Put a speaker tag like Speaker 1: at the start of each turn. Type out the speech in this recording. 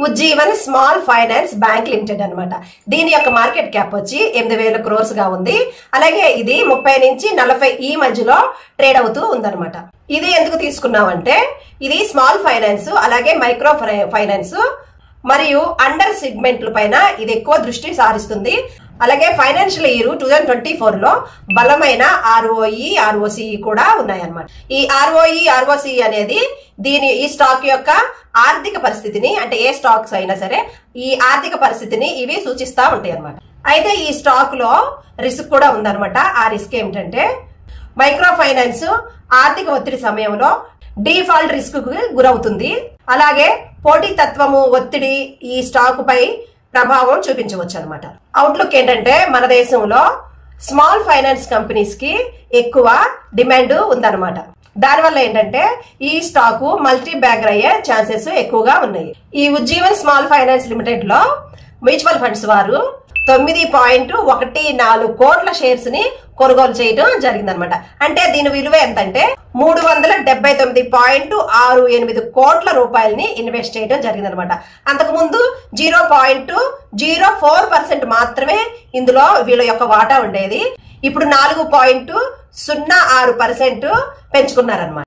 Speaker 1: Ujjivan small finance bank limited అన్నమాట. దీని యొక్క మార్కెట్ క్యాప్ వచ్చి 8,000 crores గా ఉంది. అలాగే ఇది 30 నుంచి 40 ఈ మధ్యలో ట్రేడ్ అవుతూ ఉందన్నమాట. ఇది ఎందుకు తీసుకున్నామంటే ఇది స్మాల్ ఫైనాన్స్ అలాగే మైక్రో ఫైనాన్స్ మరియు అండర్ సెగ్మెంట్ల పైన ఇది ఎక్కువ దృష్టి సారిస్తుంది. అలాగే ఫైనాన్షియల్ ఇయర్ 2024 లో బలమైన ROE ROCE కూడా ఉన్నాయన్నమాట. ఈ ROE ROCE అనేది ఈ స్టాక్ యొక్క ఆర్థిక పరిస్థితిని, అంటే ఏ స్టాక్స్ అయినా సరే ఈ ఆర్థిక పరిస్థితిని ఇవి సూచిస్తా ఉంటాయి అన్నమాట. అయితే ఈ స్టాక్ లో రిస్క్ కూడా ఉందన్నమాట. ఆ రిస్క్ ఏమిటంటే మైక్రో ఫైనాన్స్ ఆర్థిక ఒత్తిడి సమయంలో డిఫాల్ట్ రిస్క్ కు గురవుతుంది. అలాగే పోటీతత్వము ఒత్తిడి ఈ స్టాక్ పై ప్రభావం చూపించవచ్చు అనమాట. అవుట్లుక్ ఏంటంటే మన దేశంలో స్మాల్ ఫైనాన్స్ కంపెనీస్ కి ఎక్కువ డిమాండ్ ఉందన్నమాట. దానివల్ల ఏంటంటే ఈ స్టాక్ మల్టీ బ్యాగర్ అయ్యే ఛాన్సెస్ ఎక్కువగా ఉన్నాయి. ఈ ఉజ్జీవన్ స్మాల్ ఫైనాన్స్ లిమిటెడ్ లో మ్యూచువల్ ఫండ్స్ వారు 9.14 కోట్ల షేర్స్ ని కొనుగోలు చేయడం జరిగిందనమాట. అంటే దీని విలువ ఎంతంటే 379.68 కోట్ల రూపాయలని ఇన్వెస్ట్ చేయడం జరిగిందనమాట. అంతకు ముందు 0.04% మాత్రమే ఇందులో వీళ్ళ యొక్క వాటా ఉండేది. ఇప్పుడు 4.06% పెంచుకున్నారనమాట.